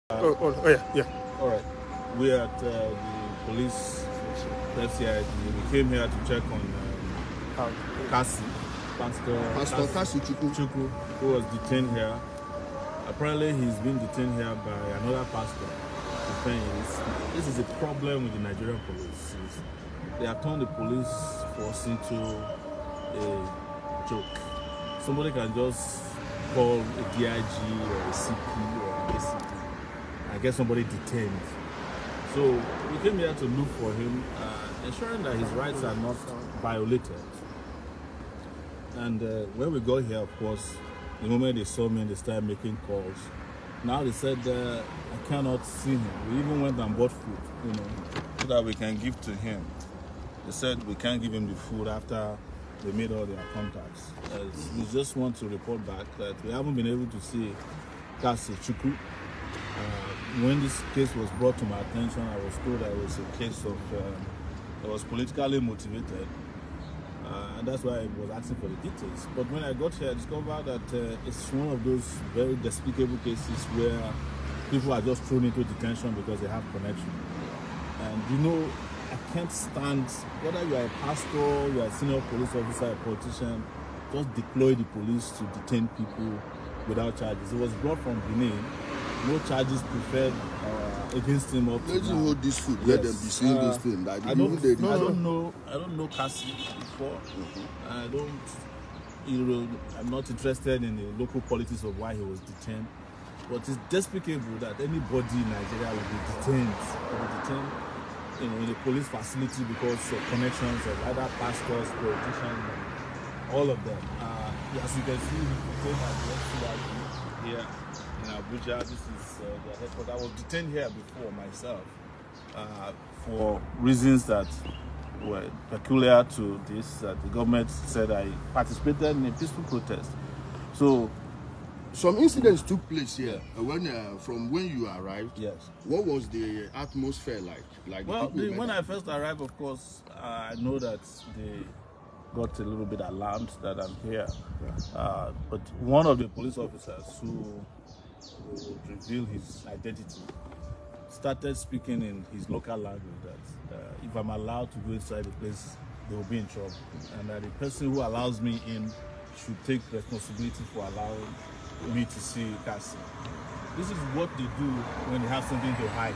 Yeah. All right. We're at the police FCIID. We came here to check on Pastor Kassy Chukwu, who was detained here. Apparently, he's been detained here by another pastor. This is a problem with the Nigerian police. They have turned the police force into a joke. Somebody can just call a DIG or a CP or an ACP and get somebody detained. So we came here to look for him, ensuring that his rights are not violated. And when we got here, of course, the moment they saw me, they started making calls. Now they said, I cannot see him. We even went and bought food, so that we can give to him. They said we can't give him the food after they made all their contacts. We just want to report back that we haven't been able to see Kassy Chukwu. When this case was brought to my attention, I was told that it was a case of that was politically motivated, and that's why I was asking for the details. But when I got here, I discovered that it's one of those very despicable cases where people are just thrown into detention because they have connection. And I can't stand, whether you are a pastor, you are a senior police officer, a politician, just deploy the police to detain people without charges. It was brought from Benin. No charges preferred against him up to now. Let you hold this food, let them be seeing this thing. Like I don't know Kassy before. I'm not interested in the local politics of why he was detained. But it's despicable that anybody in Nigeria will be detained, in a police facility because of connections of either pastors, politicians, all of them. As you can see, we came at the FCIID here in Abuja. This is the headquarters. I was detained here before myself for reasons that were peculiar to this. The government said I participated in a peaceful protest. So some incidents took place here from when you arrived. Yes. What was the atmosphere like? Well, when I first arrived, of course, I know that they got a little bit alarmed that I'm here. But one of the police officers who would reveal his identity started speaking in his local language that if I'm allowed to go inside the place, they will be in trouble, and that the person who allows me in should take responsibility for allowing me to see Kassy. This is what they do when they have something to hide.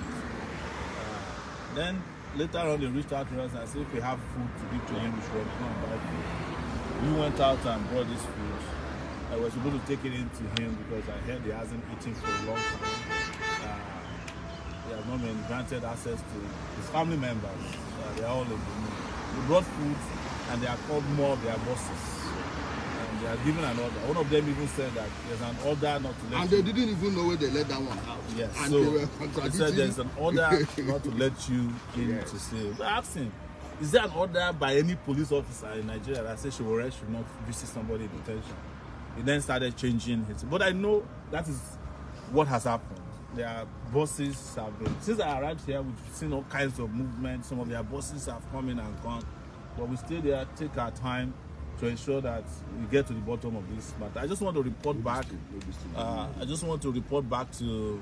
Then later on they reached out to us and said if we have food to give to him, we should come and buy food. We went out and brought this food. I was able to take it into him because I heard he hasn't eaten for a long time. He has not been granted access to his family members. They are all in the mood. We brought food and they are called more of their bosses. And they are given an order. One of them even said that there's an order not to let and they didn't even know where they let that one out. Yes. And so they were contradicting. he said there's an order not to let you in to see. We asked him, is there an order by any police officer in Nigeria that says Showore should not visit somebody in detention? He then started changing his. But I know that is what has happened. Their bosses have been, since I arrived here, we've seen all kinds of movement. Some of their bosses have come in and gone. But we stay there, take our time to ensure that we get to the bottom of this matter. I just want to report back. I just want to report back to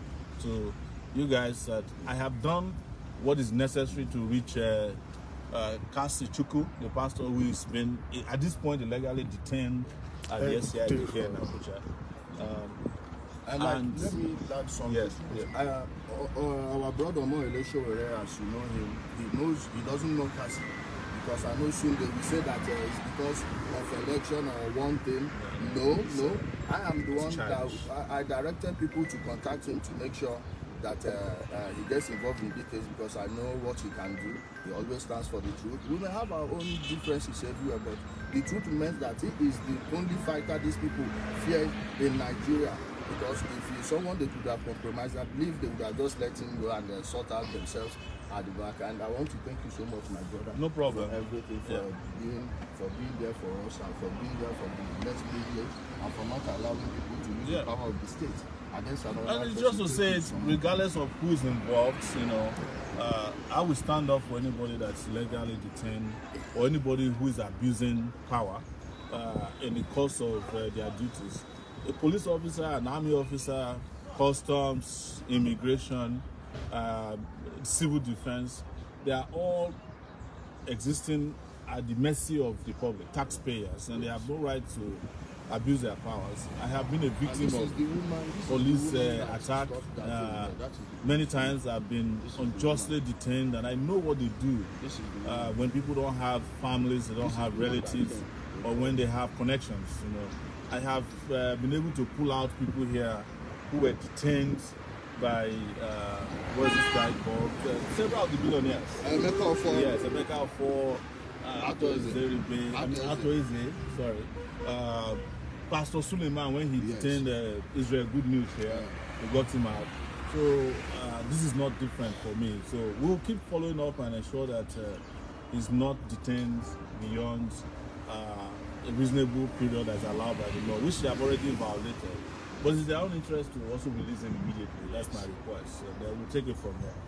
you guys that I have done what is necessary to reach Kassy Chukwu, the pastor who has been at this point illegally detained at the FCIID here in Abuja. And let me add something. Yes. Our brother Moele Showore, as you know him, he doesn't know Kassy. Because I know soon they will say that it's because of election or one thing. No. I am the one that I directed people to contact him to make sure that he gets involved in the case because I know what he can do. He always stands for the truth. We may have our own differences everywhere, but the truth meant that he is the only fighter these people fear in Nigeria. Because if he's someone they could have compromised, I believe they would have just let him go and sort out themselves at the back. And I want to thank you so much, my brother. No problem. For everything, for being there for us and for being there for the next 3 years and for not allowing people to use the power of the state. And it's just to say, it, regardless of who's involved, I will stand up for anybody that's illegally detained or anybody who is abusing power in the course of their duties. A police officer, an army officer, customs, immigration, civil defense, they are all existing at the mercy of the public, taxpayers, and they have no right to abuse their powers. I have been a victim of police attack. Many times I've been unjustly detained, and I know what they do when people don't have families, they don't have relatives, or when they have connections. You know, I have been able to pull out people here who were detained by what is this guy called? Several of the billionaires. Yes, Emeka for sorry. Pastor Suleiman, when he detained Israel Good News here, we got him out. So this is not different for me. So we'll keep following up and ensure that he's not detained beyond a reasonable period as allowed by the law, which they have already violated. But it's their own interest to also release him immediately. That's my request. And we'll take it from there.